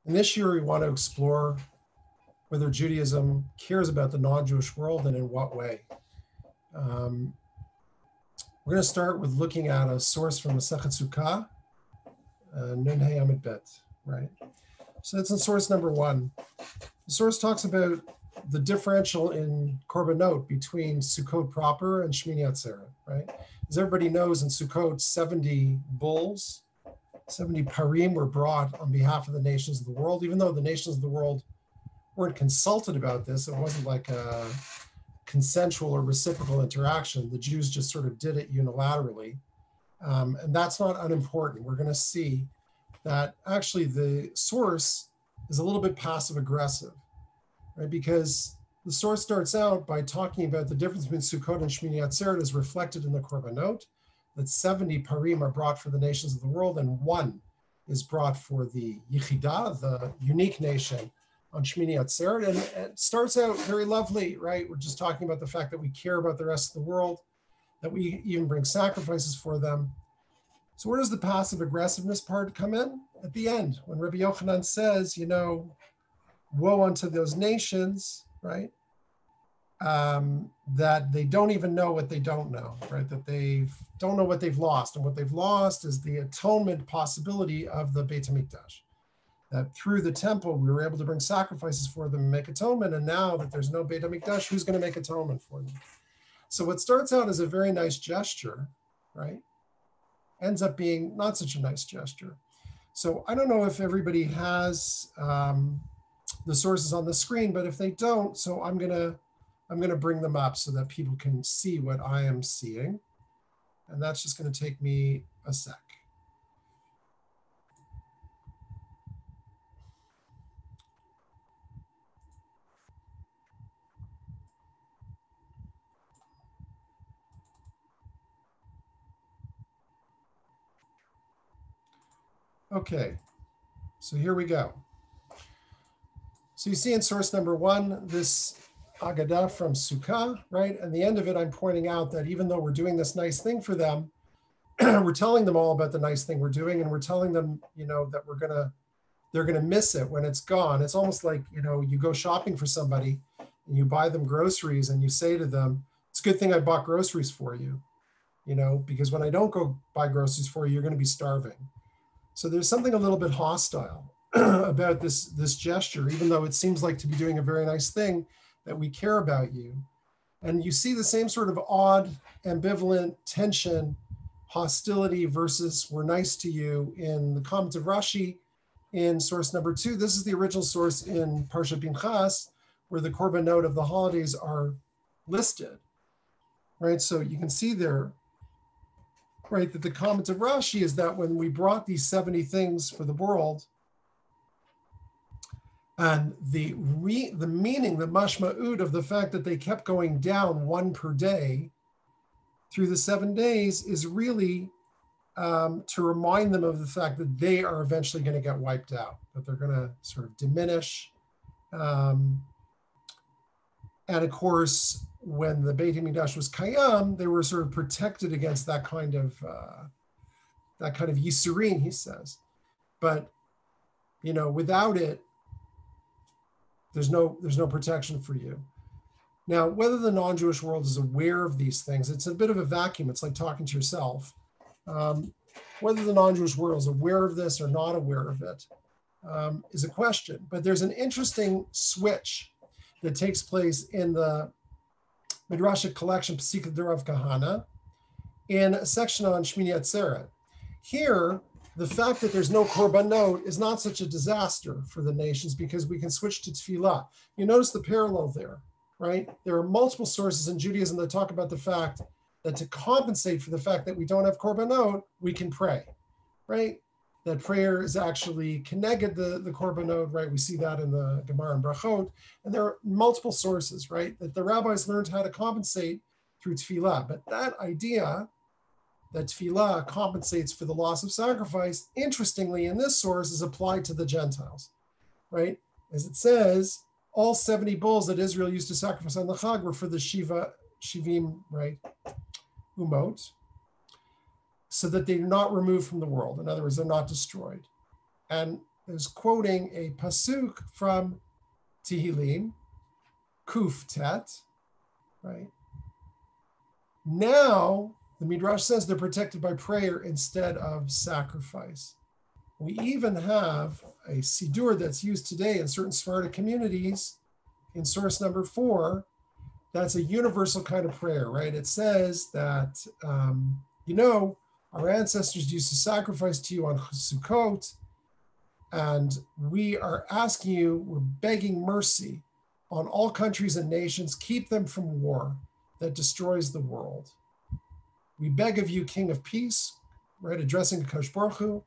And this year we want to explore whether Judaism cares about the non-Jewish world and in what way. We're going to start with looking at a source from Masechet Sukkot, Nun Hey Amid Bet, right? So that's in source number 1. The source talks about the differential in korbanot between Sukkot proper and Shmini Atzeret, right? As everybody knows, in Sukkot, 70 bulls, 70 parim were brought on behalf of the nations of the world, even though the nations of the world weren't consulted about this. It wasn't like a consensual or reciprocal interaction. The Jews just sort of did it unilaterally. And that's not unimportant. We're going to see that actually the source is a little bit passive aggressive, right? Because the source starts out by talking about the difference between Sukkot and Shmini Atzeret is reflected in the korbanot, that 70 parim are brought for the nations of the world and 1 is brought for the Yechidah, the unique nation, on Shmini Atzeret. And it starts out very lovely, right? We're just talking about the fact that we care about the rest of the world, that we even bring sacrifices for them. So where does the passive aggressiveness part come in? At the end, when Rabbi Yochanan says, you know, woe unto those nations, right? That they don't even know what they don't know, right? That they don't know what they've lost. And what they've lost is the atonement possibility of the Beit HaMikdash. That through the temple, we were able to bring sacrifices for them and make atonement. And now that there's no Beit HaMikdash, who's going to make atonement for them? So what starts out as a very nice gesture, right, ends up being not such a nice gesture. So I don't know if everybody has the sources on the screen, but if they don't, so I'm gonna bring them up so that people can see what I am seeing. And that's just going to take me a sec. Okay, so here we go. So you see in source number 1, this Agadah from Sukkah, right? And the end of it, I'm pointing out that even though we're doing this nice thing for them, we're telling them all about the nice thing we're doing, and we're telling them, you know, that they're gonna miss it when it's gone. It's almost like, you know, you go shopping for somebody and you buy them groceries and you say to them, it's a good thing I bought groceries for you, you know, because when I don't go buy groceries for you, you're gonna be starving. So there's something a little bit hostile about this gesture, even though it seems like to be doing a very nice thing, that we care about you. And you see the same sort of odd, ambivalent tension, hostility versus we're nice to you in the comment of Rashi in source number 2. This is the original source in Parshat Pinchas, where the korbanot of the holidays are listed, right? So you can see there, right, that the comment of Rashi is that when we brought these 70 things for the world, and the meaning, the mashma'ud of the fact that they kept going down 1 per day through the 7 days is really to remind them of the fact that they are eventually going to get wiped out, that they're going to sort of diminish. And of course, when the Beit HaMikdash was Kayam, they were sort of protected against that kind of Yisurin, he says. But, you know, without it, there's no protection for you. Now, whether the non-Jewish world is aware of these things, it's a bit of a vacuum. It's like talking to yourself. Whether the non-Jewish world is aware of this or not aware of it is a question. But there's an interesting switch that takes place in the Midrashic collection Pesika Derav Kahana in a section on Shmini Atzeret. Here, the fact that there's no korbanot is not such a disaster for the nations because we can switch to tefillah. You notice the parallel there, right? There are multiple sources in Judaism that talk about the fact that to compensate for the fact that we don't have korbanot, we can pray, right? That prayer is actually connected the korbanot, right? We see that in the Gemara and Brachot. And there are multiple sources, right? That the rabbis learned how to compensate through tefillah. But that idea that tefillah compensates for the loss of sacrifice, interestingly, in this source is applied to the Gentiles, right? As it says, all 70 bulls that Israel used to sacrifice on the Chag were for the Shivim, right, Umot, so that they're not removed from the world. In other words, they're not destroyed. And is quoting a pasuk from Tehillim, Kuf Tet, right? Now, the Midrash says they're protected by prayer instead of sacrifice. We even have a Siddur that's used today in certain Sephardic communities in source number 4. That's a universal kind of prayer, right? It says that, our ancestors used to sacrifice to you on Sukkot, and we are asking you, we're begging mercy on all countries and nations, keep them from war that destroys the world. We beg of you, King of Peace, right, addressing Kadosh Baruch Hu,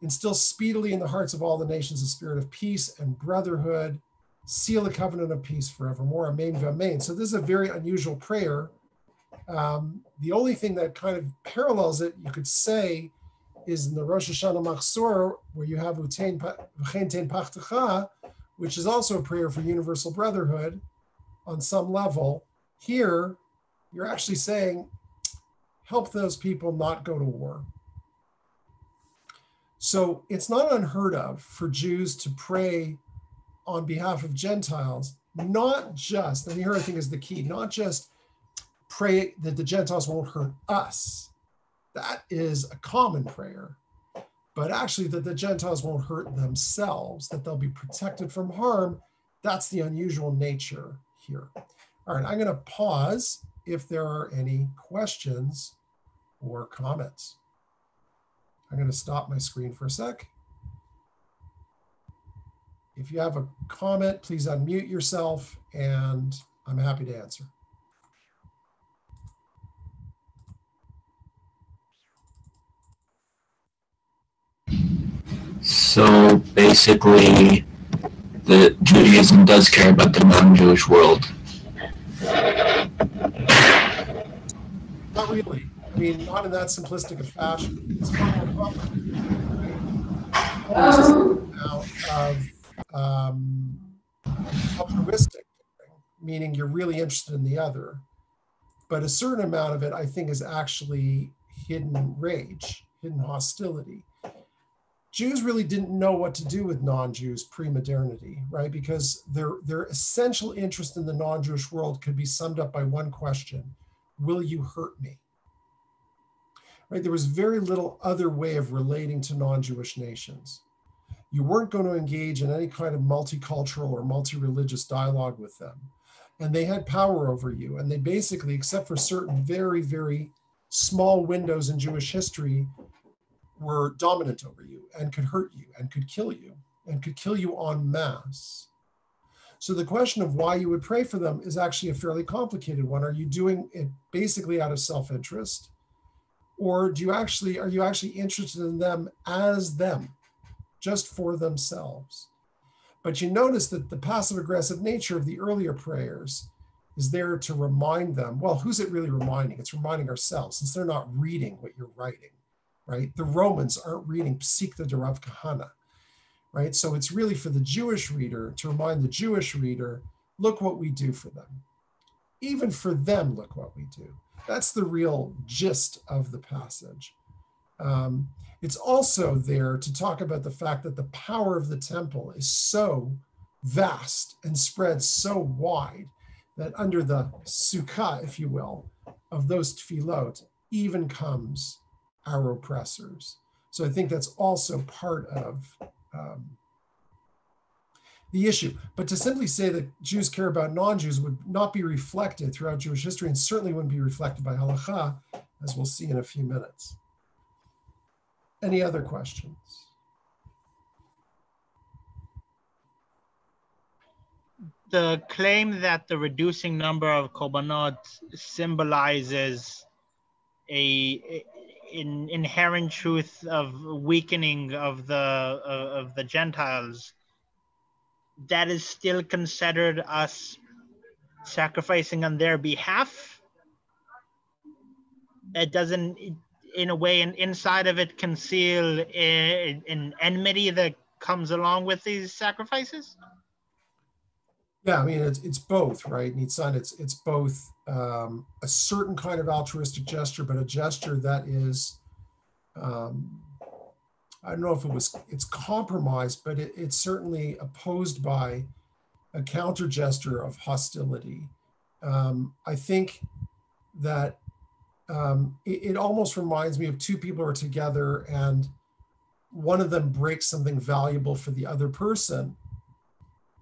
instill speedily in the hearts of all the nations a spirit of peace and brotherhood, seal a covenant of peace forevermore. Amen v'amen. So this is a very unusual prayer. The only thing that kind of parallels it, you could say, is in the Rosh Hashanah Machzor, where you have V'chein ten pachtecha, which is also a prayer for universal brotherhood on some level. Here, you're actually saying, help those people not go to war. So it's not unheard of for Jews to pray on behalf of Gentiles, not just, and here I think is the key, not just pray that the Gentiles won't hurt us. That is a common prayer, but actually that the Gentiles won't hurt themselves, that they'll be protected from harm. That's the unusual nature here. All right, I'm going to pause if there are any questions or comments. I'm going to stop my screen for a sec. If you have a comment, please unmute yourself, and I'm happy to answer. So basically, the Judaism does care about the non-Jewish world. Not really. I mean, not in that simplistic a fashion. It's far more complicated, right? There's an amount of altruistic, meaning you're really interested in the other. But a certain amount of it, I think, is actually hidden rage, hidden hostility. Jews really didn't know what to do with non-Jews pre-modernity, right? Because their essential interest in the non-Jewish world could be summed up by one question: will you hurt me? Right? There was very little other way of relating to non-Jewish nations. You weren't going to engage in any kind of multicultural or multi-religious dialogue with them. And they had power over you. And they basically, except for certain very, very small windows in Jewish history, were dominant over you and could hurt you and could kill you en masse. So the question of why you would pray for them is actually a fairly complicated one. Are you doing it basically out of self-interest? Or are you actually interested in them as them, just for themselves? But you notice that the passive-aggressive nature of the earlier prayers is there to remind them, well, who's it really reminding? It's reminding ourselves, since they're not reading what you're writing, right? The Romans aren't reading Psikta de Rav Kahana, right? So it's really for the Jewish reader to remind the Jewish reader, look what we do for them. Even for them, look what we do. That's the real gist of the passage. It's also there to talk about the fact that the power of the temple is so vast and spread so wide that under the sukkah, if you will, of those tefillot, even comes our oppressors. So I think that's also part of the issue. But to simply say that Jews care about non-Jews would not be reflected throughout Jewish history, and certainly wouldn't be reflected by halakha, as we'll see in a few minutes. Any other questions? The claim that the reducing number of korbanot symbolizes an inherent truth of weakening of the Gentiles, that is still considered us sacrificing on their behalf. It doesn't, in a way, and inside of it conceal an enmity that comes along with these sacrifices? Yeah, I mean, it's both, right? Nitzan, it's both a certain kind of altruistic gesture, but a gesture that is I don't know if it's compromised, but it's certainly opposed by a counter gesture of hostility. I think that it almost reminds me of two people who are together and one of them breaks something valuable for the other person.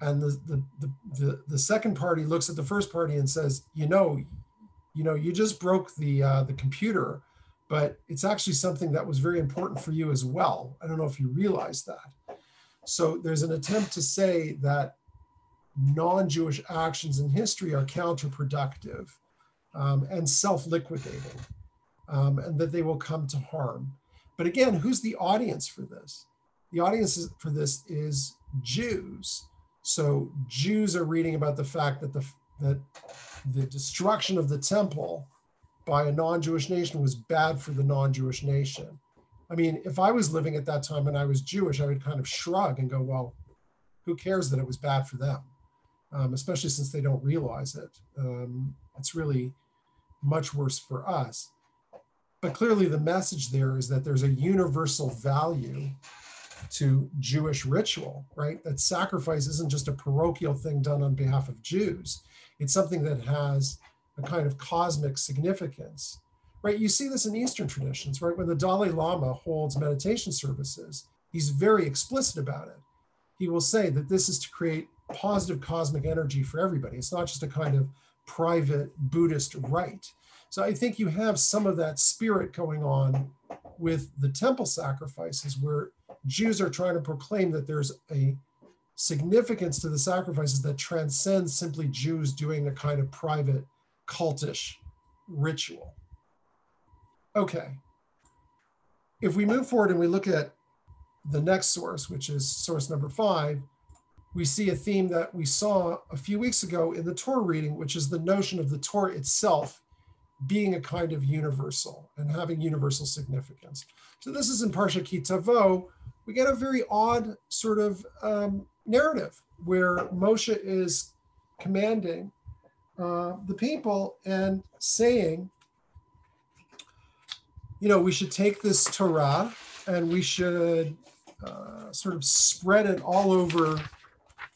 And the second party looks at the first party and says, you just broke the computer, but it's actually something that was very important for you as well. I don't know if you realize that. So there's an attempt to say that non-Jewish actions in history are counterproductive and self-liquidating, and that they will come to harm. But again, who's the audience for this? The audience for this is Jews. So Jews are reading about the fact that the destruction of the temple by a non-Jewish nation was bad for the non-Jewish nation. I mean, if I was living at that time and I was Jewish, I would kind of shrug and go, well, who cares that it was bad for them? Especially since they don't realize it. It's really much worse for us. But clearly the message there is that there's a universal value to Jewish ritual, right? That sacrifice isn't just a parochial thing done on behalf of Jews. It's something that has a kind of cosmic significance, right? You see this in Eastern traditions, right? When the Dalai Lama holds meditation services, he's very explicit about it. He will say that this is to create positive cosmic energy for everybody. It's not just a kind of private Buddhist rite. So I think you have some of that spirit going on with the temple sacrifices, where Jews are trying to proclaim that there's a significance to the sacrifices that transcends simply Jews doing a kind of private cultish ritual. Okay. If we move forward and we look at the next source, which is source number 5, we see a theme that we saw a few weeks ago in the Torah reading, which is the notion of the Torah itself being a kind of universal and having universal significance. So this is in Parsha Ki Tavo. We get a very odd sort of narrative where Moshe is commanding the people and saying, we should take this Torah and we should sort of spread it all over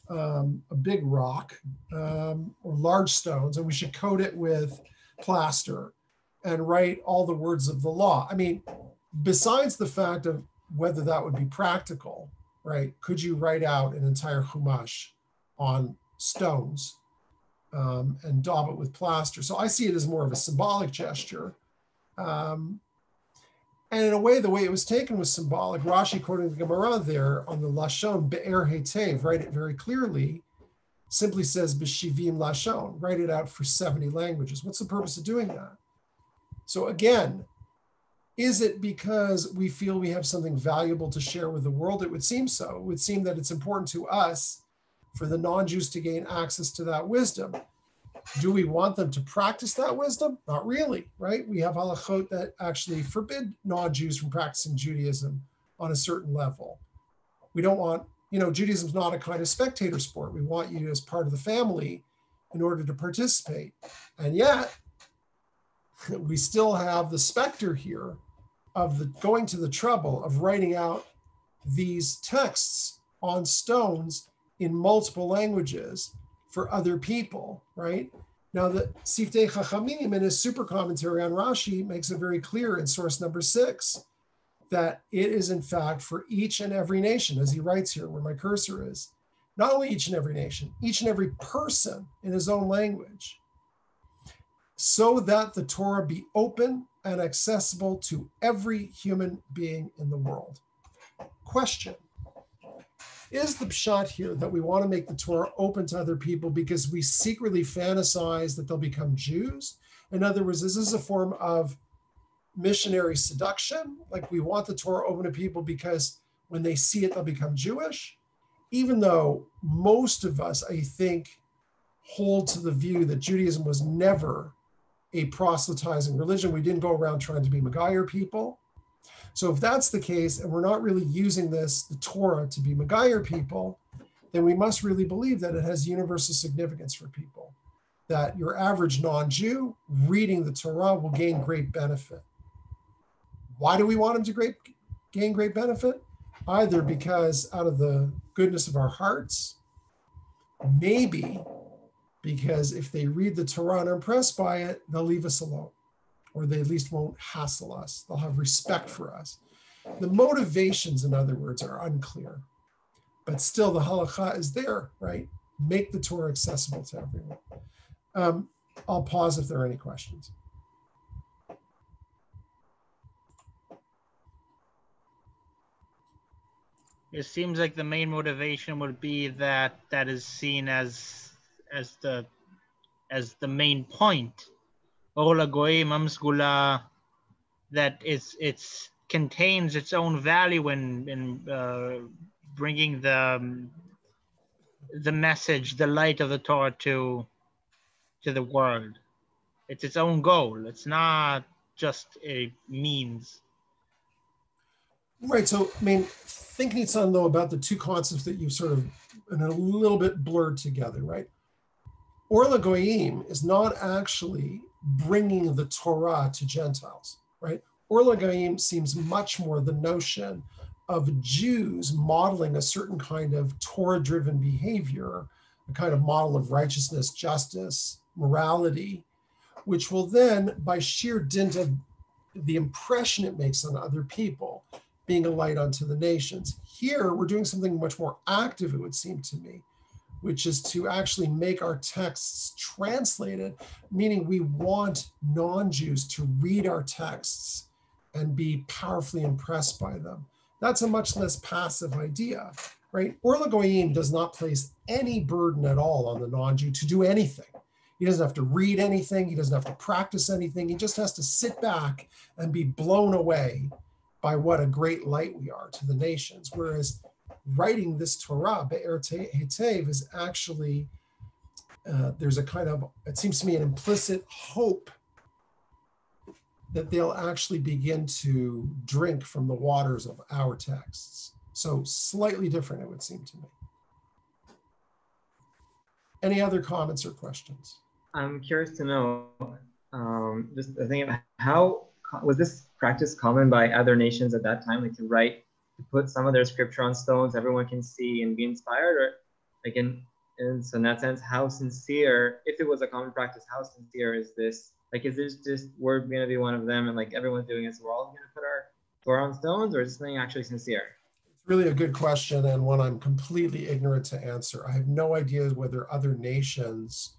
a big rock or large stones, and we should coat it with plaster and write all the words of the law. I mean, besides the fact of whether that would be practical, right? Could you write out an entire Chumash on stones and daub it with plaster? So I see it as more of a symbolic gesture. And in a way, the way it was taken was symbolic. Rashi, quoting the Gemara there on the Lashon, Be'er Hetev, write it very clearly, simply says B'shivim Lashon, write it out for 70 languages. What's the purpose of doing that? So again, is it because we feel we have something valuable to share with the world? It would seem so. It would seem that it's important to us for the non-Jews to gain access to that wisdom. Do we want them to practice that wisdom? Not really, right? We have halachot that actually forbid non-Jews from practicing Judaism on a certain level. We don't want, Judaism's not a kind of spectator sport. We want you as part of the family in order to participate. And yet, we still have the specter here of going to the trouble of writing out these texts on stones in multiple languages for other people, right? Now, the Siftei Chachamim in his super commentary on Rashi makes it very clear in source number 6 that it is in fact for each and every nation, as he writes here where my cursor is, not only each and every nation, each and every person in his own language, so that the Torah be open and accessible to every human being in the world. Question: is the pshat here that we want to make the Torah open to other people because we secretly fantasize that they'll become Jews? In other words, is this a form of missionary seduction? Like we want the Torah open to people because when they see it, they'll become Jewish? Even though most of us, I think, hold to the view that Judaism was never a proselytizing religion. We didn't go around trying to be Megayer people. So if that's the case, and we're not really using the Torah, to be Megayer people, then we must really believe that it has universal significance for people, that your average non-Jew reading the Torah will gain great benefit. Why do we want him to gain great benefit? either because out of the goodness of our hearts, maybe because if they read the Torah and are impressed by it, they'll leave us alone, or they at least won't hassle us. They'll have respect for us. The motivations, in other words, are unclear, but still the halakha is there, right? Make the Torah accessible to everyone. I'll pause if there are any questions. It seems like the main motivation would be that is seen as the main point. Ola goyim amsgula, that it's contains its own value in bringing the message, the light of the Torah to the world. It's its own goal. It's not just a means. Right. So, I mean, think Nitzan, though, about the two concepts that you've sort of been a little bit blurred together, right? Orla Goyim is not actually bringing the Torah to Gentiles, right? Orla Goyim seems much more the notion of Jews modeling a certain kind of Torah-driven behavior, a kind of model of righteousness, justice, morality, which will then, by sheer dint of the impression it makes on other people, being a light unto the nations. Here, we're doing something much more active, it would seem to me, which is to actually make our texts translated, meaning we want non-Jews to read our texts and be powerfully impressed by them. That's a much less passive idea, right? Orla Goyim does not place any burden at all on the non-Jew to do anything. He doesn't have to read anything. He doesn't have to practice anything. He just has to sit back and be blown away by what a great light we are to the nations. Whereas writing this Torah, Be'er Hetev, is actually, there's a kind of, it seems to me, an implicit hope that they'll actually begin to drink from the waters of our texts. So slightly different, it would seem to me. Any other comments or questions? I'm curious to know, just thinking about how was this practice common by other nations at that time, like to put some of their scripture on stones everyone can see and be inspired, or like so in that sense, how sincere, if it was a common practice, how sincere is this? Like, is this just we're gonna be one of them and like everyone's doing it, so we're all gonna put our Torah on stones, or is this something actually sincere? It's really a good question, and one I'm completely ignorant to answer. I have no idea whether other nations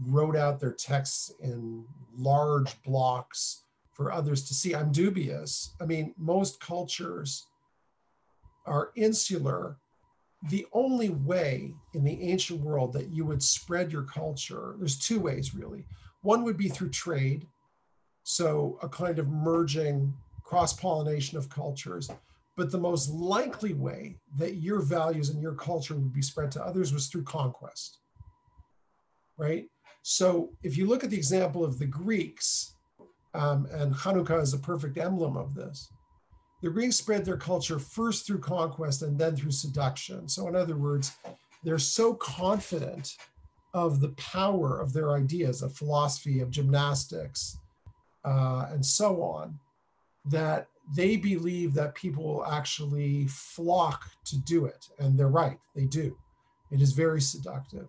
wrote out their texts in large blocks for others to see. I'm dubious. I mean, most cultures are insular. The only way in the ancient world that you would spread your culture, there's two ways really. One would be through trade. So a kind of merging, cross-pollination of cultures. But the most likely way that your values and your culture would be spread to others was through conquest. Right? So if you look at the example of the Greeks, and Hanukkah is a perfect emblem of this, the Greeks spread their culture first through conquest and then through seduction. So in other words, they're so confident of the power of their ideas, of philosophy, of gymnastics, and so on, that they believe that people will actually flock to do it. And they're right, they do. It is very seductive.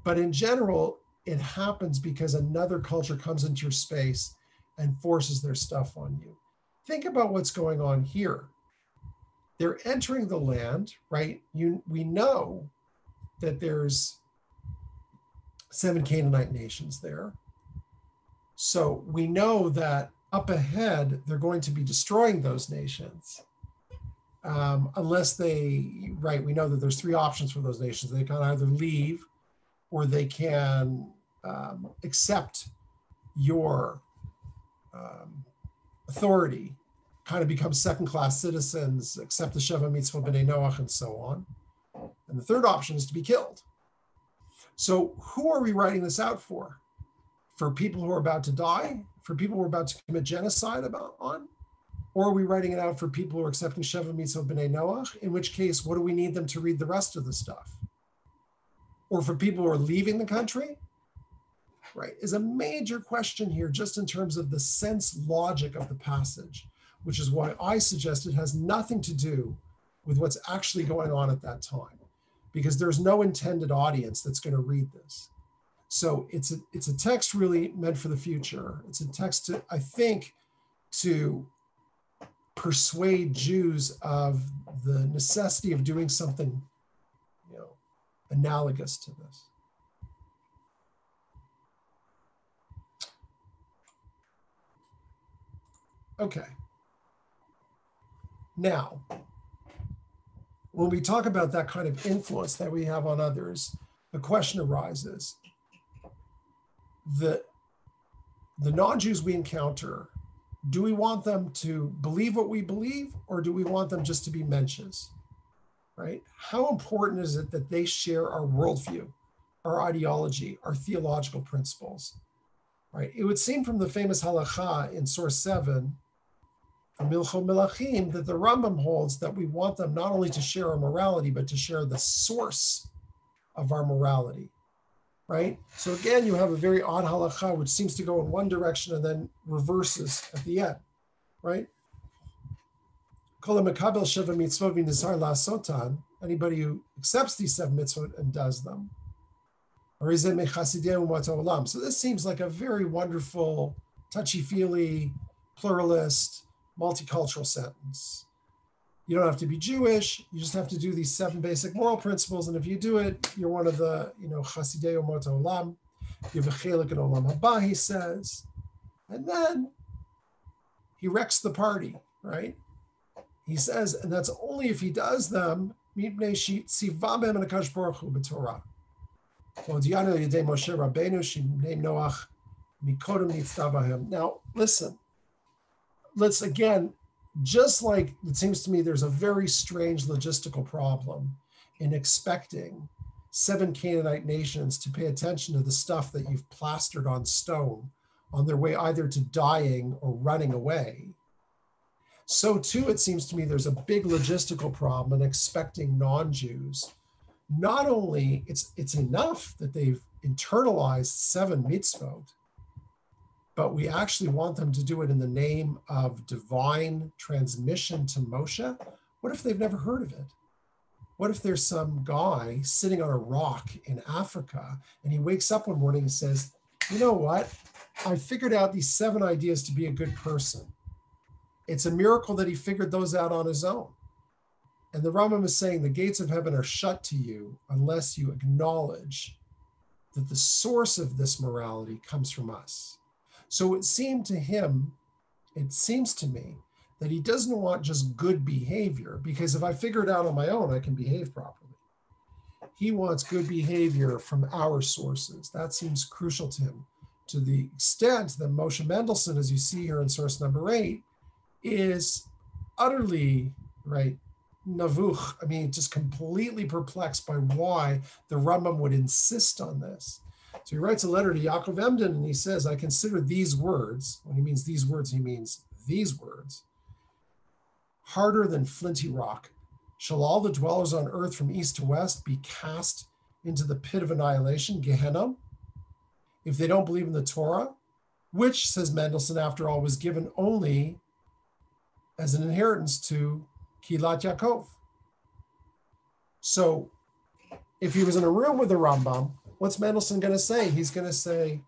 But in general, it happens because another culture comes into your space and forces their stuff on you. Think about what's going on here. They're entering the land, right? We know that there's 7 Canaanite nations there. So we know that up ahead, they're going to be destroying those nations. Unless they, right, we know that there's 3 options for those nations. They can either leave, or they can accept your authority, kind of become second-class citizens, accept the Sheva Mitzvah B'nai Noach, and so on. And the third option is to be killed. So who are we writing this out for? For people who are about to die? For people who are about to commit genocide on? Or are we writing it out for people who are accepting Sheva Mitzvah B'nai Noach? In which case, what do we need them to read the rest of the stuff? Or for people who are leaving the country? Right, is a major question here just in terms of the sense logic of the passage. which is why I suggest it has nothing to do with what's actually going on at that time, because there's no intended audience that's going to read this. So it's a text really meant for the future. It's a text to, I think, to persuade Jews of the necessity of doing something, analogous to this. Okay. Now, when we talk about that kind of influence that we have on others, the question arises, the non-Jews we encounter, do we want them to believe what we believe, or do we want them just to be mensches, right? How important is it that they share our worldview, our ideology, our theological principles, right? It would seem from the famous halacha in source 7, from Milchot Melachim, that the Rambam holds that we want them not only to share our morality, but to share the source of our morality, right? So again, you have a very odd halacha, which seems to go in one direction and then reverses at the end, right? Anybody who accepts these 7 mitzvot and does them. So this seems like a very wonderful, touchy-feely, pluralist, multicultural sentence. You don't have to be Jewish. You just have to do these 7 basic moral principles. And if you do it, you're one of the, Chasidei Umot Olam. You have a chelik in Olam Haba, he says. And then he wrecks the party, right? He says, and that's only if he does them, now listen, let's again, just like it seems to me there's a very strange logistical problem in expecting 7 Canaanite nations to pay attention to the stuff that you've plastered on stone on their way either to dying or running away. So too, it seems to me there's a big logistical problem in expecting non-Jews. Not only it's enough that they've internalized 7 mitzvot, but we actually want them to do it in the name of divine transmission to Moshe. What if they've never heard of it? What if there's some guy sitting on a rock in Africa and he wakes up one morning and says, you know what? I figured out these 7 ideas to be a good person. It's a miracle that he figured those out on his own. And the Rambam is saying the gates of heaven are shut to you unless you acknowledge that the source of this morality comes from us. So it seems to me that he doesn't want just good behavior, because if I figure it out on my own, I can behave properly. He wants good behavior from our sources. That seems crucial to him, to the extent that Moshe Mendelssohn, as you see here in source number 8, is utterly, right, navuch, I mean, just completely perplexed by why the Rambam would insist on this. So he writes a letter to Yaakov Emden and he says, I consider these words, when he means these words, he means these words, harder than flinty rock. Shall all the dwellers on earth from east to west be cast into the pit of annihilation, Gehenna, if they don't believe in the Torah, which, says Mendelssohn, after all, was given only as an inheritance to Kilat Yaakov. So if he was in a room with the Rambam, what's Mendelssohn going to say? He's going to say,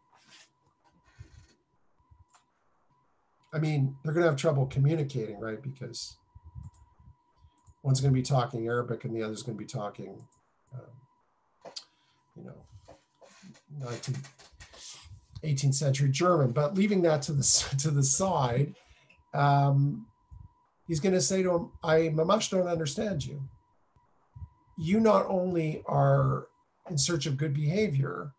I mean, they're going to have trouble communicating, right? Because one's going to be talking Arabic and the other's going to be talking, 18th century German. But leaving that to the side, he's going to say to him, I mamash don't understand you. You not only are in search of good behavior,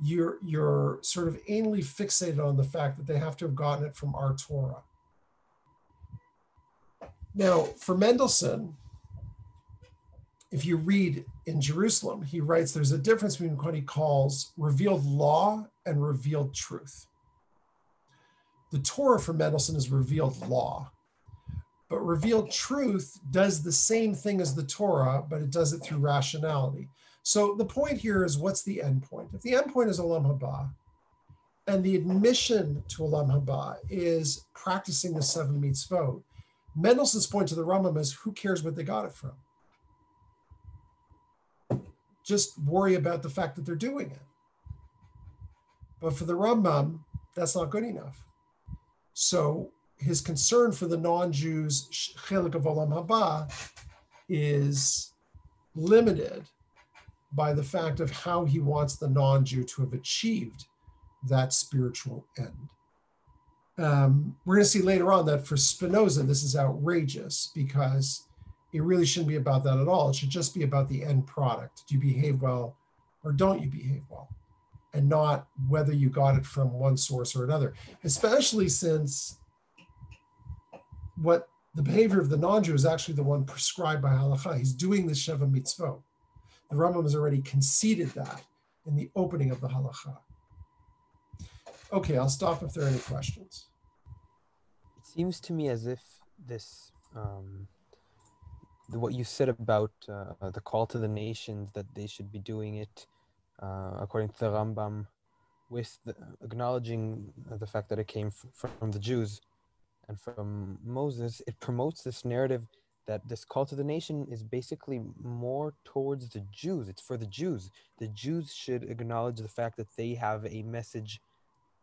you're sort of anally fixated on the fact that they have to have gotten it from our Torah. Now, for Mendelssohn, if you read in Jerusalem, he writes there's a difference between what he calls revealed law and revealed truth. The Torah for Mendelssohn is revealed law. But revealed truth does the same thing as the Torah, but it does it through rationality. So the point here is, what's the end point? If the end point is Olam Haba, and the admission to Olam Haba is practicing the 7 mitzvot, Mendelssohn's point to the Rambam is, who cares what they got it from? Just worry about the fact that they're doing it. But for the Rambam, that's not good enough. So his concern for the non-Jews, chelik of olam haba, is limited by the fact of how he wants the non-Jew to have achieved that spiritual end. We're going to see later on that for Spinoza, this is outrageous because it really shouldn't be about that at all. It should just be about the end product. Do you behave well or don't you behave well? And not whether you got it from one source or another, especially since what the behavior of the non-Jew is actually the one prescribed by halacha. He's doing the Sheva Mitzvot. The Rambam has already conceded that in the opening of the halacha. Okay, I'll stop if there are any questions. It seems to me as if this, what you said about the call to the nations, that they should be doing it according to the Rambam, with acknowledging the fact that it came from the Jews and from Moses, it promotes this narrative that this call to the nation is basically more towards the Jews. It's for the Jews. The Jews should acknowledge the fact that they have a message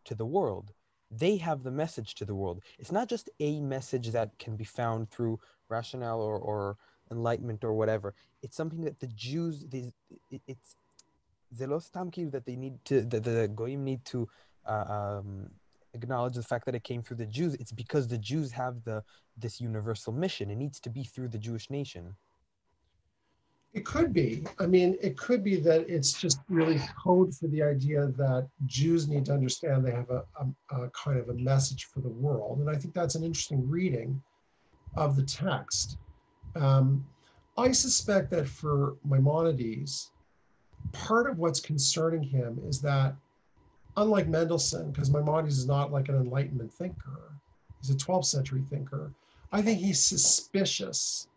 to the world. They have the message to the world. It's not just a message that can be found through rationale or enlightenment or whatever. It's something that the Jews, it's that they need to, the goyim need to acknowledge the fact that it came through the Jews. It's because the Jews have this universal mission. It needs to be through the Jewish nation. It could be. I mean, it could be that it's just really code for the idea that Jews need to understand they have a kind of a message for the world. And I think that's an interesting reading of the text. I suspect that for Maimonides, part of what's concerning him is that, unlike Mendelssohn, because Maimonides is not like an Enlightenment thinker, he's a 12th century thinker, I think he's suspicious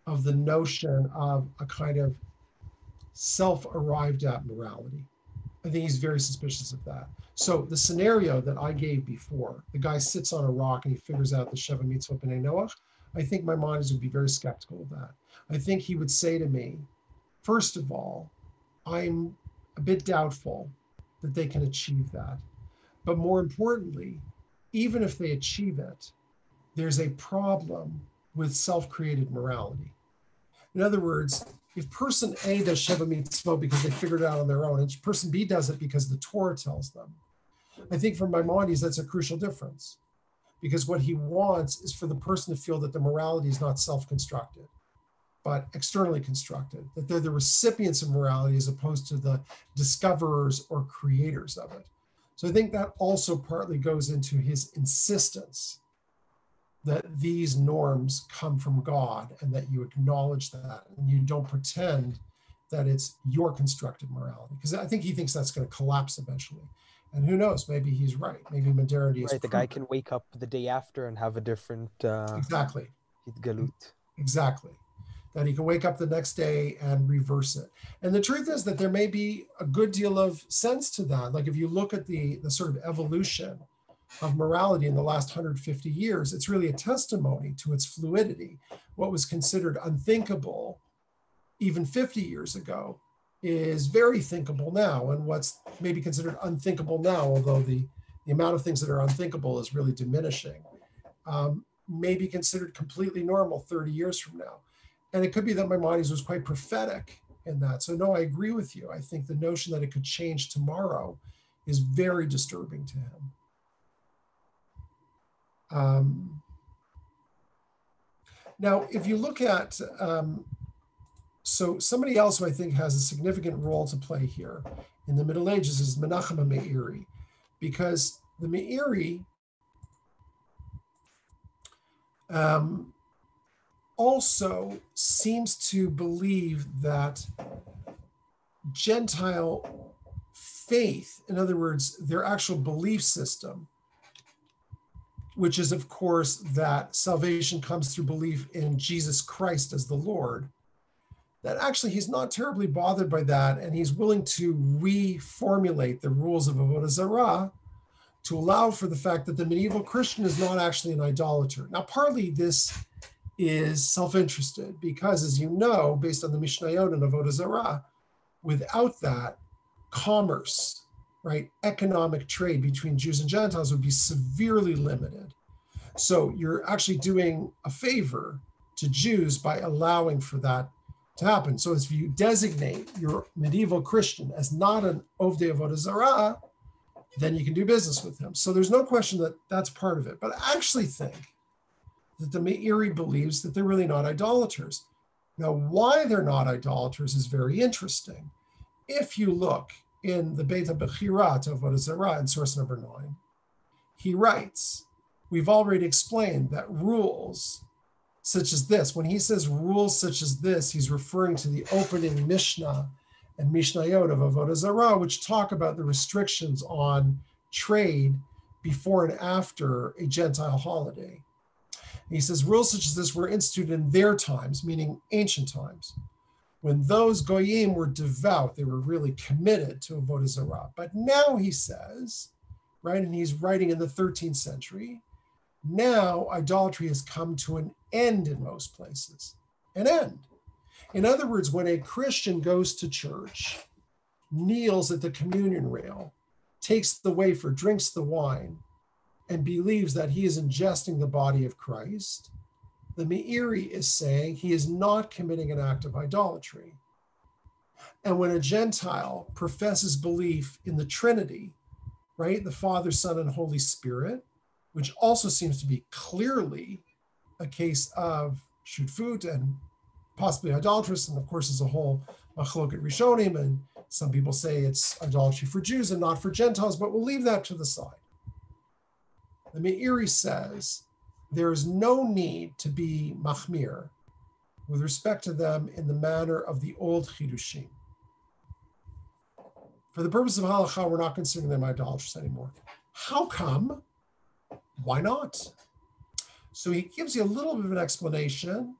of the notion of a kind of self-arrived at morality. I think he's very suspicious of that. So the scenario that I gave before, the guy sits on a rock and he figures out the Sheva Mitzvot B'nai Noach, I think Maimonides would be very skeptical of that. I think he would say to me, first of all, I'm a bit doubtful that they can achieve that. But more importantly, even if they achieve it, there's a problem with self-created morality. In other words, if person A does Sheva Mitzvot because they figured it out on their own, and person B does it because the Torah tells them, I think for Maimonides, that's a crucial difference. Because what he wants is for the person to feel that the morality is not self-constructed, but externally constructed, that they're the recipients of morality as opposed to the discoverers or creators of it. So I think that also partly goes into his insistence that these norms come from God and that you acknowledge that and you don't pretend that it's your constructed morality. Because I think he thinks that's going to collapse eventually. And who knows, maybe he's right. Maybe modernity is right. The guy can wake up the day after and have a different exactly. Galut. Exactly. That he can wake up the next day and reverse it. And the truth is that there may be a good deal of sense to that. Like if you look at the sort of evolution of morality in the last 150 years, it's really a testimony to its fluidity. What was considered unthinkable even 50 years ago is very thinkable now, and what's maybe considered unthinkable now, although the amount of things that are unthinkable is really diminishing, may be considered completely normal 30 years from now. And it could be that Maimonides was quite prophetic in that. So no, I agree with you. I think the notion that it could change tomorrow is very disturbing to him. Now, if you look at, so somebody else who I think has a significant role to play here in the Middle Ages is Menachem Meiri, because the Meiri also seems to believe that Gentile faith, in other words, their actual belief system, which is, of course, that salvation comes through belief in Jesus Christ as the Lord, that actually he's not terribly bothered by that, and he's willing to reformulate the rules of Avodah Zarah to allow for the fact that the medieval Christian is not actually an idolater. Now, partly this is self-interested because, as you know, based on the Mishnayot and Avodah Zarah, without that, commerce, right, economic trade between Jews and Gentiles would be severely limited. So you're actually doing a favor to Jews by allowing for that to happen. So if you designate your medieval Christian as not an Ovdei Avodah Zarah, then you can do business with him. So there's no question that that's part of it. But I actually think that the Meiri believes that they're really not idolaters. Now, why they're not idolaters is very interesting. If you look in the Beit HaBechirat of Avodah Zarah in source number 9, he writes, we've already explained that rules such as this, when he says rules such as this, he's referring to the opening Mishnah and Mishnayot of Avodah Zarah, which talk about the restrictions on trade before and after a Gentile holiday. And he says rules such as this were instituted in their times, meaning ancient times, when those Goyim were devout, they were really committed to Avodah Zarah. But now he says, right, and he's writing in the 13th century, now idolatry has come to an end in most places, an end. In other words, when a Christian goes to church, kneels at the communion rail, takes the wafer, drinks the wine, and believes that he is ingesting the body of Christ, the Meiri is saying he is not committing an act of idolatry. And when a Gentile professes belief in the Trinity, right, the Father, Son, and Holy Spirit, which also seems to be clearly a case of shutfut and possibly idolatrous, and of course as a whole machloket rishonim, and some people say it's idolatry for Jews and not for Gentiles, but we'll leave that to the side. The Meiri says there is no need to be machmir with respect to them in the manner of the old chidushim. For the purpose of halakha, we're not considering them idolatrous anymore. How come? Why not? So he gives you a little bit of an explanation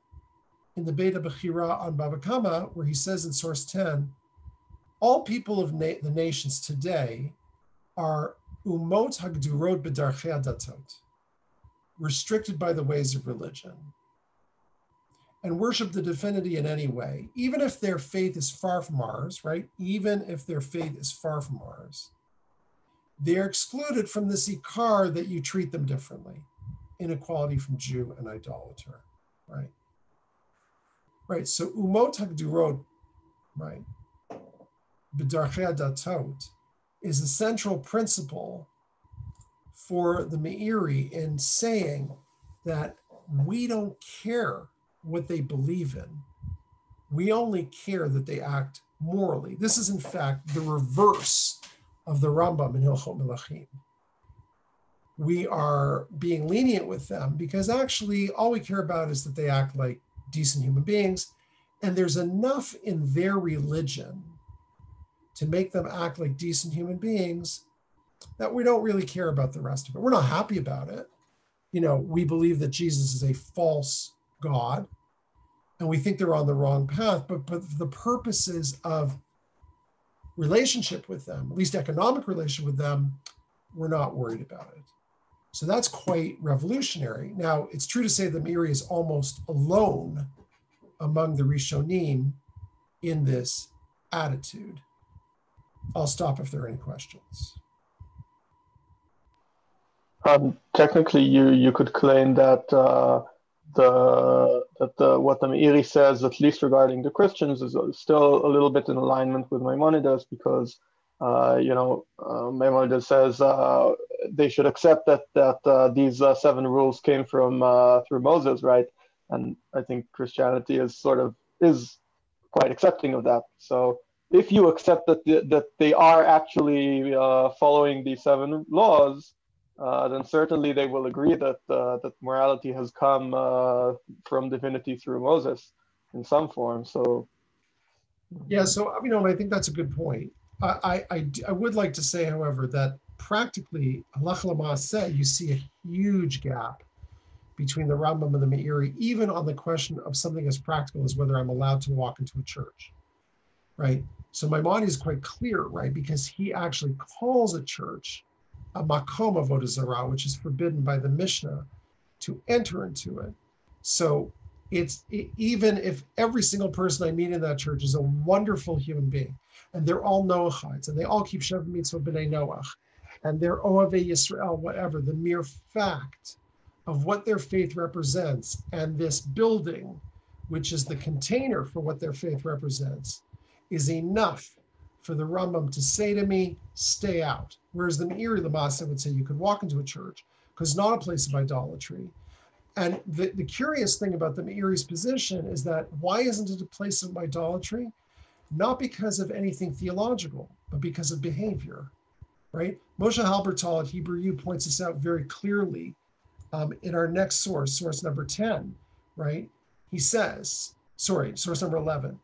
in the Beit HaBechira on Baba Kama, where he says in source 10, all people of the nations today are umot hagdurot b'darchei datot, restricted by the ways of religion, and worship the divinity in any way, even if their faith is far from ours, right? Even if their faith is far from ours, they're excluded from this ikar that you treat them differently, inequality from Jew and idolater, right? Right, so umot hagdurot, right, b'darchei datot, is a central principle for the Meiri in saying that we don't care what they believe in. We only care that they act morally. This is in fact the reverse of the Rambam in Hilchot Melachim. We are being lenient with them because actually all we care about is that they act like decent human beings, and there's enough in their religion to make them act like decent human beings that we don't really care about the rest of it. We're not happy about it. You know, we believe that Jesus is a false God, and we think they're on the wrong path, but for the purposes of relationship with them, at least economic relationship with them, we're not worried about it. So that's quite revolutionary. Now, it's true to say that Meiri is almost alone among the Rishonim in this attitude. I'll stop if there are any questions. Technically, you could claim that what the Meiri says, at least regarding the Christians, is still a little bit in alignment with Mammonides, because Maimonides says they should accept that these 7 rules came from through Moses, right? And I think Christianity is quite accepting of that. So if you accept that they are actually following these 7 laws, then certainly they will agree that morality has come from divinity through Moses in some form. So yeah, so I think that's a good point. I would like to say, however, that practically halacha l'maaseh, you see a huge gap between the Rambam and the Meiri, even on the question of something as practical as whether I'm allowed to walk into a church, right? So Maimonides is quite clear, right? Because he actually calls a church a makom avodah zarah, which is forbidden by the Mishnah to enter into it. So even if every single person I meet in that church is a wonderful human being, and they're all Noachites, and they all keep Sheva Mitzvah B'nai Noach, and they're Ohavei Yisrael, whatever, the mere fact of what their faith represents, and this building, which is the container for what their faith represents, is enough for the Rambam to say to me, stay out. Whereas the Meiri Lamasa would say you could walk into a church because it's not a place of idolatry. And the curious thing about the Meiri's position is that why isn't it a place of idolatry? Not because of anything theological, but because of behavior, right? Moshe Halbertal at Hebrew U points this out very clearly in our next source number 10, right? He says, source number 11,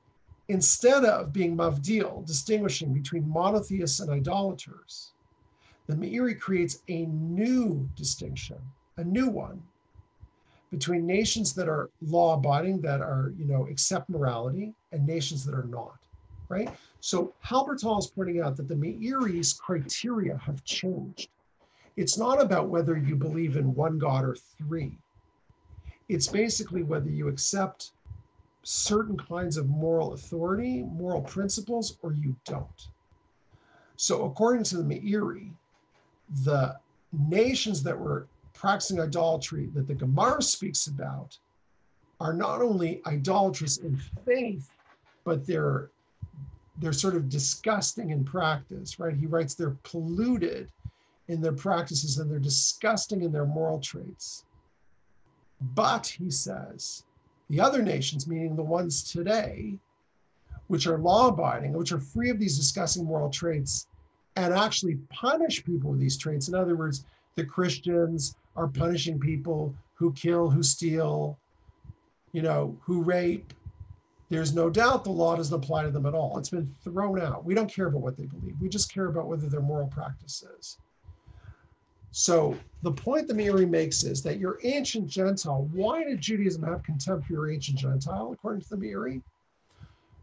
instead of being mavdil, distinguishing between monotheists and idolaters, the Meiri creates a new distinction, a new one, between nations that are law-abiding, that are, accept morality, and nations that are not, right? So Halbertal is pointing out that the Meiri's criteria have changed. It's not about whether you believe in one God or three. It's basically whether you accept certain kinds of moral authority, moral principles, or you don't. So according to the Meiri, the nations that were practicing idolatry that the Gemara speaks about are not only idolatrous in faith, but they're sort of disgusting in practice, right? He writes they're polluted in their practices and they're disgusting in their moral traits. But, he says, the other nations, meaning the ones today, which are law-abiding, which are free of these disgusting moral traits, and actually punish people with these traits. In other words, the Christians are punishing people who kill, who steal, who rape. There's no doubt the law doesn't apply to them at all. It's been thrown out. We don't care about what they believe. We just care about whether their moral practice is. So the point the Meiri makes is that your ancient Gentile, why did Judaism have contempt for your ancient Gentile, according to the Meiri?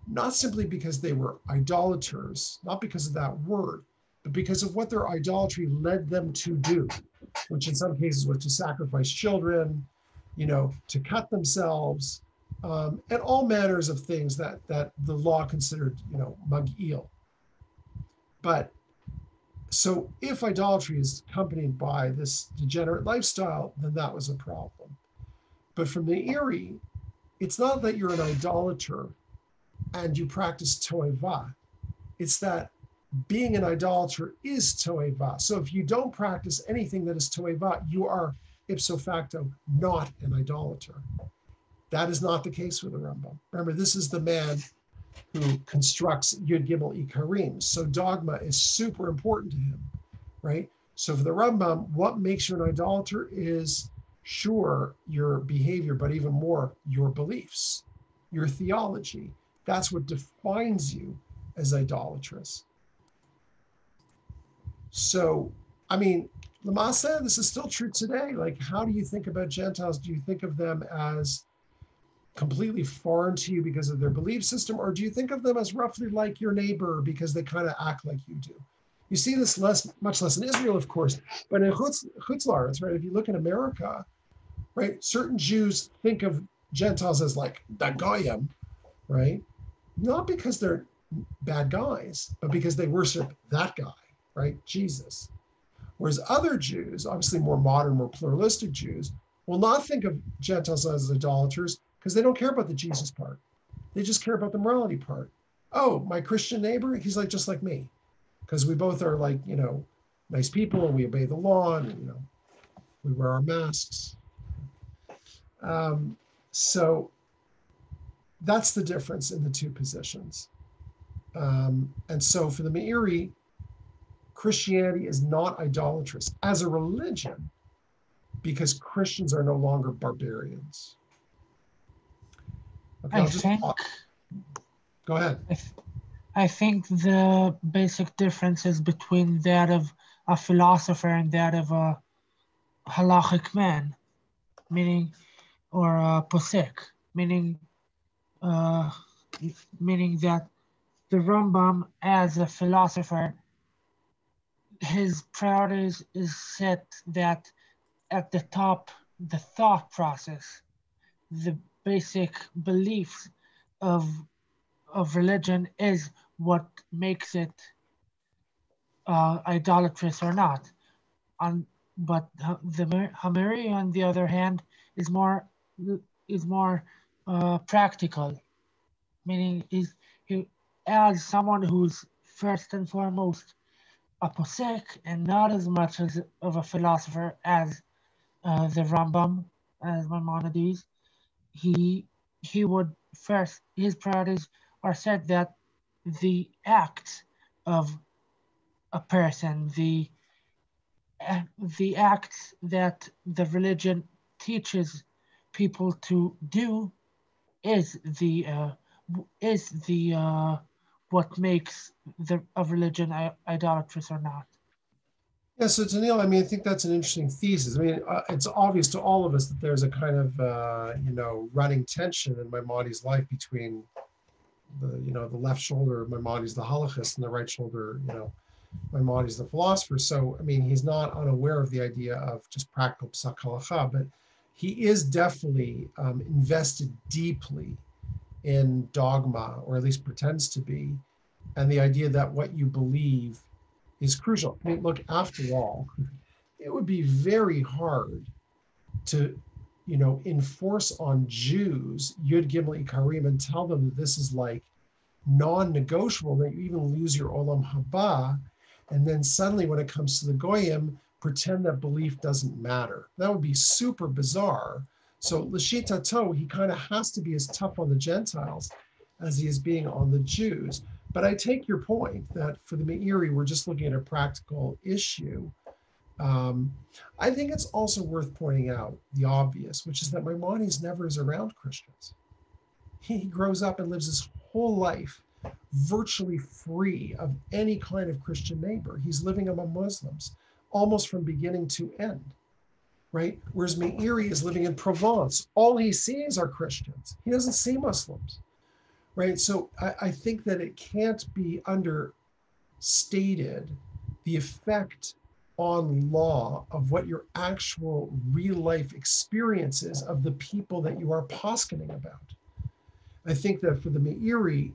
Not simply because they were idolaters, not because of that word, but because of what their idolatry led them to do, which in some cases was to sacrifice children, to cut themselves, and all manners of things that the law considered, mag'il. But so if idolatry is accompanied by this degenerate lifestyle, then that was a problem. But from the Meiri, it's not that you're an idolater and you practice toeva. It's that being an idolater is toeva. So if you don't practice anything that is toeva, you are ipso facto not an idolater. That is not the case with the Rambam. Remember, this is the man who constructs Yud Gimel Ikarim. So dogma is super important to him, right? So for the Rambam, what makes you an idolater is, sure, your behavior, but even more, your beliefs, your theology. That's what defines you as idolatrous. So, Lamasa, this is still true today. Like, how do you think about Gentiles? Do you think of them as completely foreign to you because of their belief system, or do you think of them as roughly like your neighbor because they kind of act like you do? You see this much less in Israel, of course, but in Chutz La'aretz, right? If you look in America, right, certain Jews think of Gentiles as like the goyim, right? Not because they're bad guys, but because they worship that guy, right? Jesus. Whereas other Jews, obviously more modern, more pluralistic Jews, will not think of Gentiles as idolaters because they don't care about the Jesus part. They just care about the morality part. Oh, my Christian neighbor, he's like just like me. Because we both are like, nice people and we obey the law and, we wear our masks. So that's the difference in the two positions. And so for the Meiri, Christianity is not idolatrous as a religion because Christians are no longer barbarians. Okay, go ahead. I think the basic difference is between that of a philosopher and that of a halachic man, meaning, or a posek, meaning that the Rambam as a philosopher his priorities is set that at the top, the thought process, the basic beliefs of religion is what makes it idolatrous or not. But the Hamiri, on the other hand, is more practical, meaning he as someone who's first and foremost a posek and not as much as of a philosopher as the Rambam, as Maimonides. He would first, his priorities are set that the acts of a person, the acts that the religion teaches people to do is the what makes a religion idolatrous or not. Yeah, so Daniil, I mean, I think that's an interesting thesis. I mean, it's obvious to all of us that there's a kind of, running tension in Maimonides' life between the left shoulder of Maimonides, the halachist, and the right shoulder, Maimonides, the philosopher. So, I mean, he's not unaware of the idea of just practical psak halacha, but he is definitely invested deeply in dogma, or at least pretends to be, and the idea that what you believe is crucial. I mean, look, after all, it would be very hard to, enforce on Jews Yud Gimel Ikarim and tell them that this is like non-negotiable, that you even lose your Olam Haba, and then suddenly when it comes to the Goyim, pretend that belief doesn't matter. That would be super bizarre. So L'shitato, he kind of has to be as tough on the Gentiles as he is being on the Jews. But I take your point that for the Meiri, we're just looking at a practical issue. I think it's also worth pointing out the obvious, which is that Maimonides never is around Christians. He grows up and lives his whole life virtually free of any kind of Christian neighbor. He's living among Muslims almost from beginning to end, right? Whereas Meiri is living in Provence. All he sees are Christians. He doesn't see Muslims, right? So I think that it can't be understated the effect on law of what your actual real life experience is of the people that you are poskening about. I think that for the Meiri,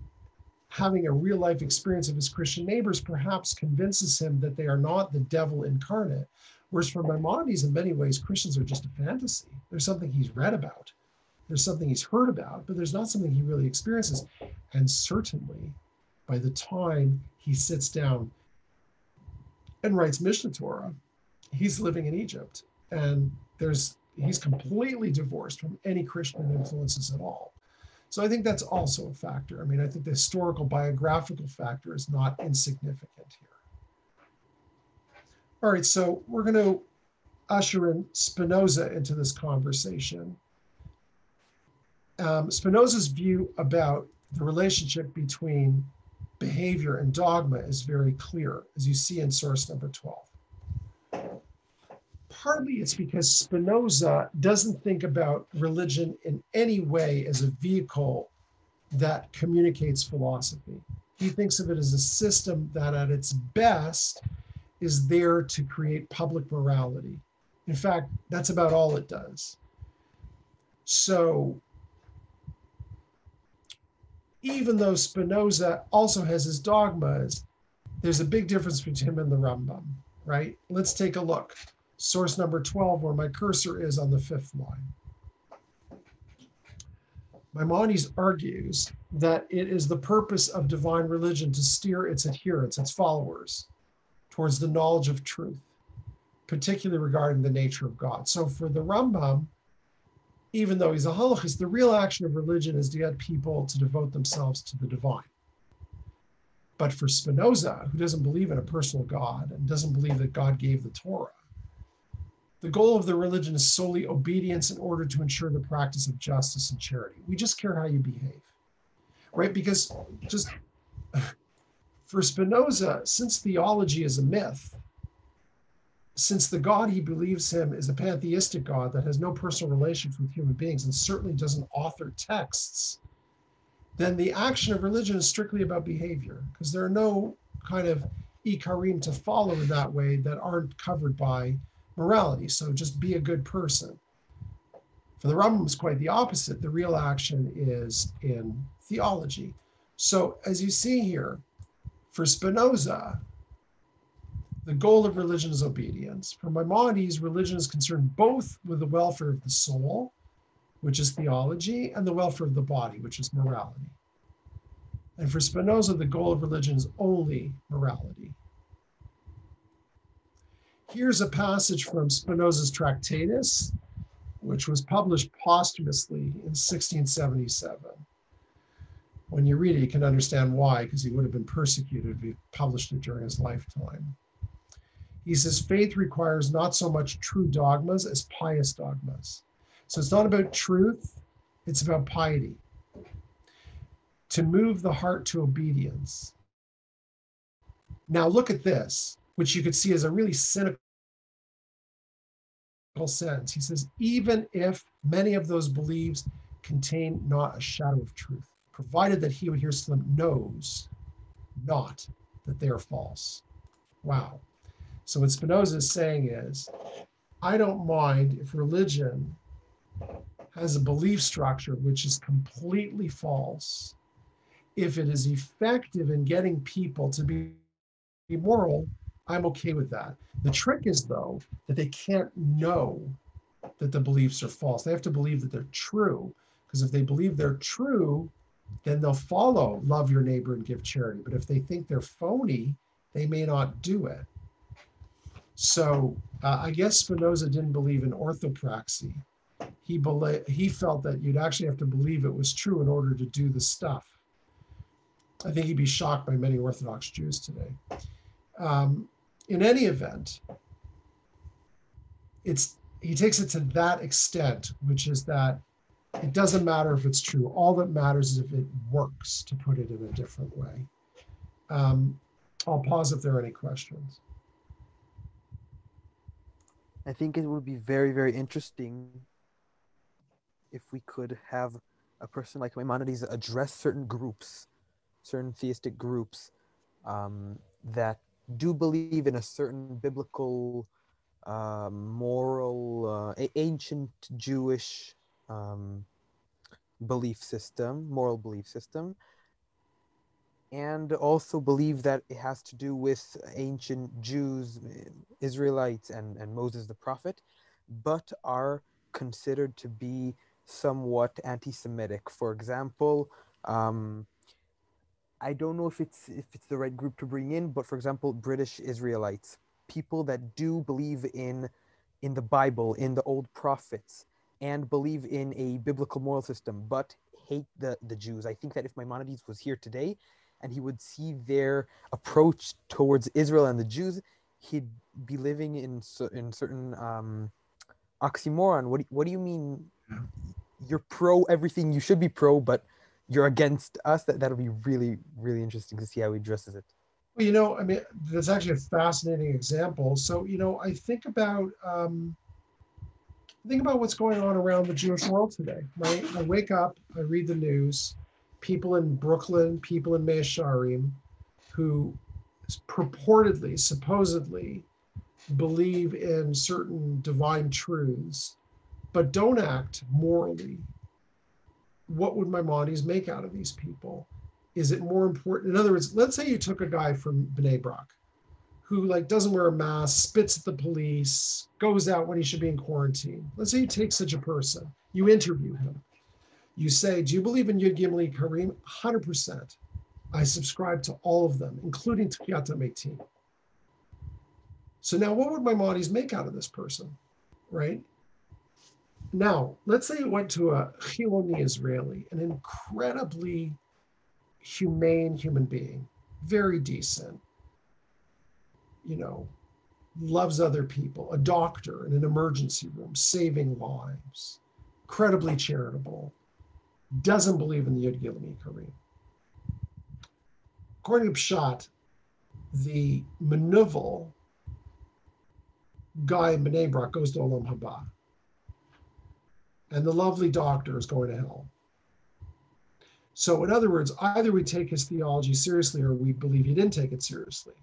having a real life experience of his Christian neighbors perhaps convinces him that they are not the devil incarnate. Whereas for Maimonides, in many ways, Christians are just a fantasy. There's something he's read about. There's something he's heard about, but there's not something he really experiences. And certainly by the time he sits down and writes Mishnah Torah, he's living in Egypt. And he's completely divorced from any Christian influences at all. So I think that's also a factor. I mean, I think the historical biographical factor is not insignificant here. All right, so we're going to usher in Spinoza into this conversation. Spinoza's view about the relationship between behavior and dogma is very clear, as you see in source number 12. Partly it's because Spinoza doesn't think about religion in any way as a vehicle that communicates philosophy. He thinks of it as a system that at its best is there to create public morality. In fact, that's about all it does. So even though Spinoza also has his dogmas, there's a big difference between him and the Rambam, right? Let's take a look. Source number 12, where my cursor is on the 5th line. Maimonides argues that it is the purpose of divine religion to steer its adherents, its followers, towards the knowledge of truth, particularly regarding the nature of God. So for the Rambam, even though he's a halachist, the real action of religion is to get people to devote themselves to the divine. But for Spinoza, who doesn't believe in a personal God and doesn't believe that God gave the Torah, the goal of the religion is solely obedience in order to ensure the practice of justice and charity. We just care how you behave, right? Because just for Spinoza, since theology is a myth, since the God he believes in is a pantheistic God that has no personal relations with human beings and certainly doesn't author texts, then the action of religion is strictly about behavior, because there are no kind of ikarim to follow in that way that aren't covered by morality. So just be a good person. For the Rambam, it's quite the opposite. The real action is in theology. So as you see here, for Spinoza, the goal of religion is obedience. For Maimonides, religion is concerned both with the welfare of the soul, which is theology, and the welfare of the body, which is morality. And for Spinoza, the goal of religion is only morality. Here's a passage from Spinoza's Tractatus, which was published posthumously in 1677. When you read it, you can understand why, because he would have been persecuted if he published it during his lifetime. He says, faith requires not so much true dogmas as pious dogmas. So it's not about truth, it's about piety. To move the heart to obedience. Now look at this, which you could see as a really cynical sense. He says, even if many of those beliefs contain not a shadow of truth, provided that he who hears them knows not that they are false. Wow. So what Spinoza is saying is, I don't mind if religion has a belief structure which is completely false, if it is effective in getting people to be moral, I'm okay with that. The trick is, though, that they can't know that the beliefs are false. They have to believe that they're true, because if they believe they're true, then they'll follow love your neighbor and give charity. But if they think they're phony, they may not do it. So I guess Spinoza didn't believe in orthopraxy. He felt that you'd actually have to believe it was true in order to do the stuff. I think he'd be shocked by many Orthodox Jews today. In any event, he takes it to that extent, which is that it doesn't matter if it's true. All that matters is if it works, to put it in a different way. I'll pause if there are any questions. I think it would be very, very interesting if we could have a person like Maimonides address certain groups, certain theistic groups that do believe in a certain biblical, moral, ancient Jewish belief system, moral belief system, and also believe that it has to do with ancient Jews, Israelites, and Moses the prophet, but are considered to be somewhat anti-Semitic. For example, I don't know if it's the right group to bring in, but for example, British Israelites, people that do believe in the Bible, in the old prophets, and believe in a biblical moral system, but hate the Jews. I think that if Maimonides was here today and he would see their approach towards Israel and the Jews, he'd be living in certain oxymoron. What do you mean you're pro everything you should be pro, but you're against us? That'll be really, really interesting to see how he addresses it. Well, I mean, that's actually a fascinating example. So, I think about what's going on around the Jewish world today, right? I wake up, I read the news, people in Brooklyn, people in Mea Shearim, who purportedly, supposedly believe in certain divine truths, but don't act morally. What would Maimonides make out of these people? Is it more important? In other words, let's say you took a guy from Bnei Brak who doesn't wear a mask, spits at the police, goes out when he should be in quarantine. Let's say you take such a person, you interview him. You say, do you believe in Yud Gimel Karim? 100%. I subscribe to all of them, including Tchiyat HaMeitim. So now what would Maimonides make out of this person, right? Now, let's say you went to a Chiloni Israeli, an incredibly humane human being, very decent, loves other people, a doctor in an emergency room, saving lives, incredibly charitable, doesn't believe in the Yud Gimel Karim. According to Pshat, the Menuvel guy in Bnei Brak goes to Olam Haba, and the lovely doctor is going to hell. So in other words, either we take his theology seriously or we believe he didn't take it seriously.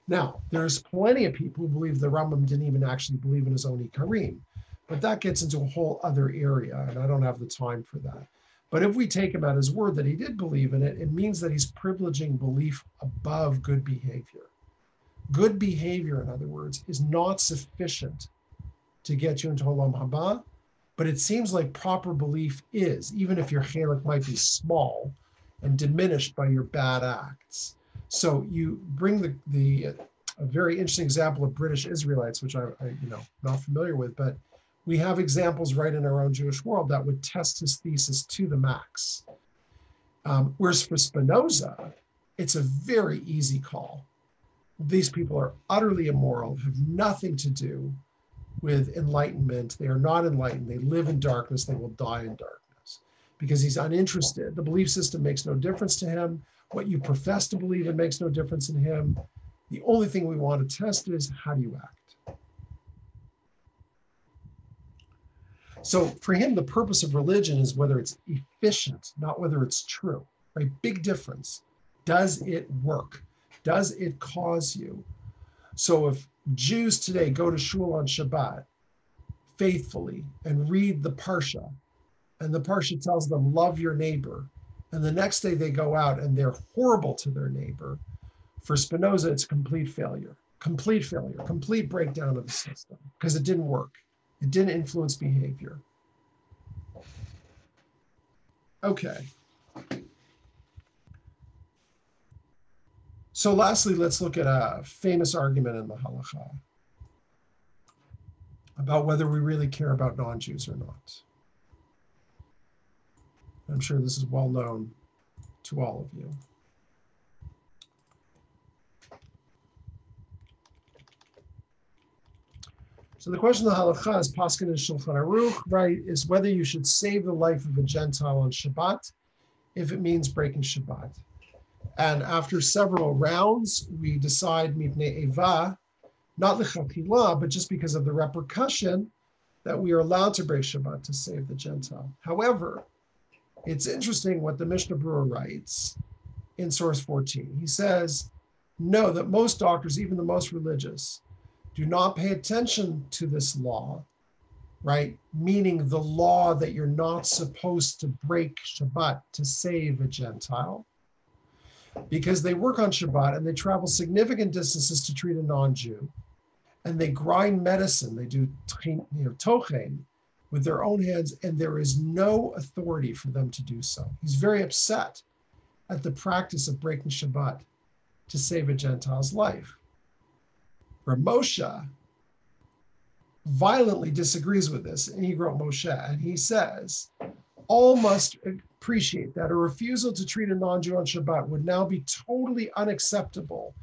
Now, there's plenty of people who believe the Rambam didn't even actually believe in his own Ikarim, but that gets into a whole other area, and I don't have the time for that. But if we take him at his word that he did believe in it, it means that he's privileging belief above good behavior. Good behavior, in other words, is not sufficient to get you into Olam Haba, but it seems like proper belief is, even if your chelik might be small and diminished by your bad acts. So you bring a very interesting example of British Israelites, which I not familiar with, but we have examples right in our own Jewish world that would test his thesis to the max. Whereas for Spinoza, it's a very easy call. These people are utterly immoral, have nothing to do with enlightenment. They are not enlightened. They live in darkness. They will die in darkness because he's uninterested. The belief system makes no difference to him. What you profess to believe in makes no difference in him. The only thing we want to test is how do you act? So for him, the purpose of religion is whether it's efficient, not whether it's true, right? Big difference. Does it work? Does it cause you? So if Jews today go to shul on Shabbat faithfully and read the Parsha, and the Parsha tells them, love your neighbor, and the next day they go out and they're horrible to their neighbor, for Spinoza, it's complete failure, complete breakdown of the system, because it didn't work. It didn't influence behavior. Okay. So lastly, let's look at a famous argument in the Halakha about whether we really care about non-Jews or not. I'm sure this is well known to all of you. So the question of the Halakha is Paskin and Shulchan Aruch, right, is whether you should save the life of a Gentile on Shabbat if it means breaking Shabbat. And after several rounds, we decide mipnei eva, not lechatchila, but just because of the repercussion that we are allowed to break Shabbat to save the Gentile. However, it's interesting what the Mishnah Berurah writes in source 14. He says, no, that most doctors, even the most religious, do not pay attention to this law, right? Meaning the law that you're not supposed to break Shabbat to save a Gentile, because they work on Shabbat and they travel significant distances to treat a non-Jew, and they grind medicine, they do tochen with their own hands, and there is no authority for them to do so. He's very upset at the practice of breaking Shabbat to save a Gentile's life. Rav Moshe violently disagrees with this, and he wrote Moshe, and he says, all must appreciate that a refusal to treat a non-Jew on Shabbat would now be totally unacceptable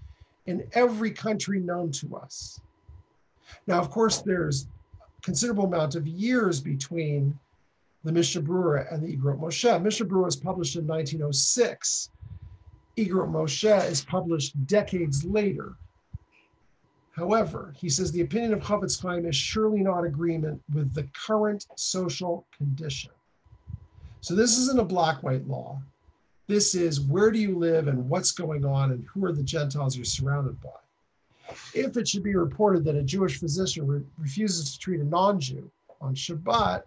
in every country known to us. Now, of course, there's a considerable amount of years between the Mishnah Berurah and the Igrot Moshe. Mishnah Berurah was published in 1906. Igrot Moshe is published decades later. However, he says the opinion of Chavetz Chaim is surely not agreement with the current social condition. So this isn't a black-white law. This is where do you live and what's going on and who are the Gentiles you're surrounded by. If it should be reported that a Jewish physician refuses to treat a non-Jew on Shabbat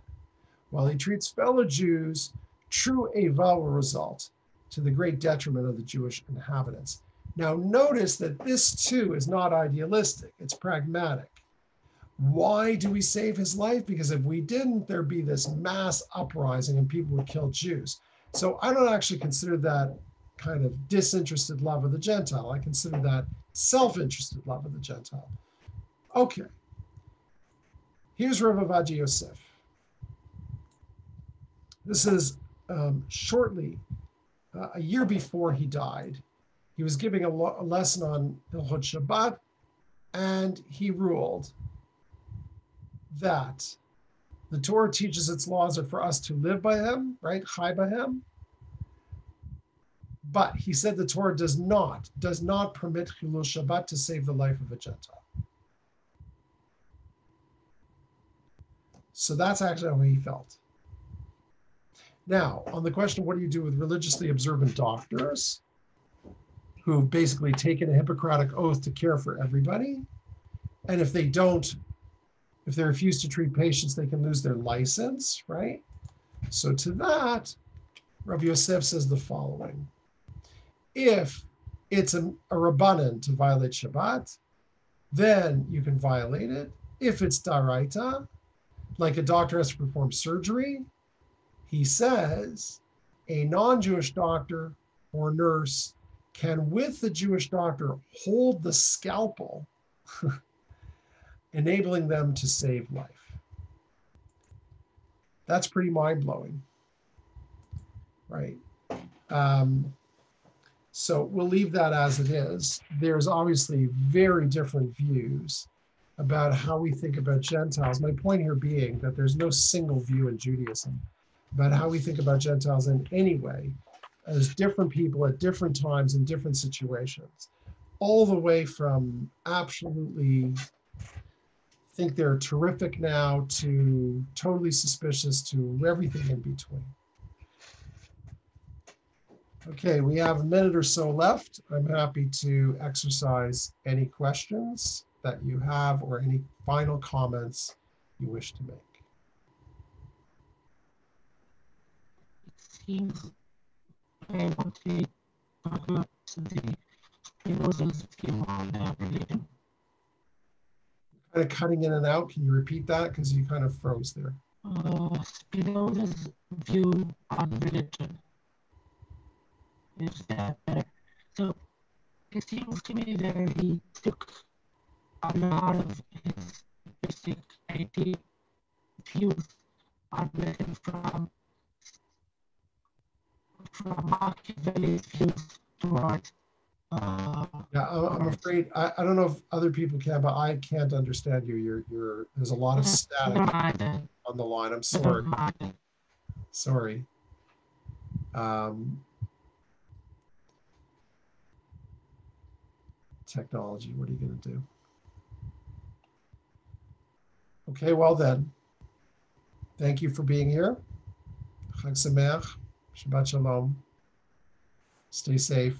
while he treats fellow Jews, true Eva will result to the great detriment of the Jewish inhabitants. Now notice that this too is not idealistic, it's pragmatic. Why do we save his life? Because if we didn't, there'd be this mass uprising and people would kill Jews. So I don't actually consider that kind of disinterested love of the Gentile. I consider that self-interested love of the Gentile. Okay. Here's Rav Ovadia Yosef. This is shortly, a year before he died. He was giving a lesson on Hilchot Shabbat, and he ruled that the Torah teaches its laws are for us to live by them, right? Chai b'hem. But he said the Torah does not permit Chilul Shabbat to save the life of a Gentile. So that's actually how he felt. Now, on the question, what do you do with religiously observant doctors who've basically taken a Hippocratic oath to care for everybody. And if they don't, if they refuse to treat patients, they can lose their license, right? So to that, Rav Yosef says the following. If it's a rabbanan to violate Shabbat, then you can violate it. If it's daraita, like a doctor has to perform surgery, he says a non-Jewish doctor or nurse can, with the Jewish doctor, hold the scalpel, enabling them to save life. That's pretty mind-blowing, right? So we'll leave that as it is. There's obviously very different views about how we think about Gentiles. My point here being that there's no single view in Judaism about how we think about Gentiles in any way, as different people at different times in different situations, all the way from absolutely think they're terrific now to totally suspicious to everything in between. Okay, we have a minute or so left. I'm happy to exercise any questions that you have or any final comments you wish to make. It seems I want to talk about the Spinoza's view on religion. Kind of cutting in and out. Can you repeat that? Because you kind of froze there. Spinoza's view on religion. Is that better? So it seems to me that he took a lot of his basic idea views on religion from Machiavelli's views towards yeah, I'm afraid I don't know if other people can, but I can't understand you. You're there's a lot of static on the line. I'm sorry. Sorry. Technology, what are you going to do? Okay, well then, thank you for being here. Chag Sameach, Shabbat Shalom. Stay safe.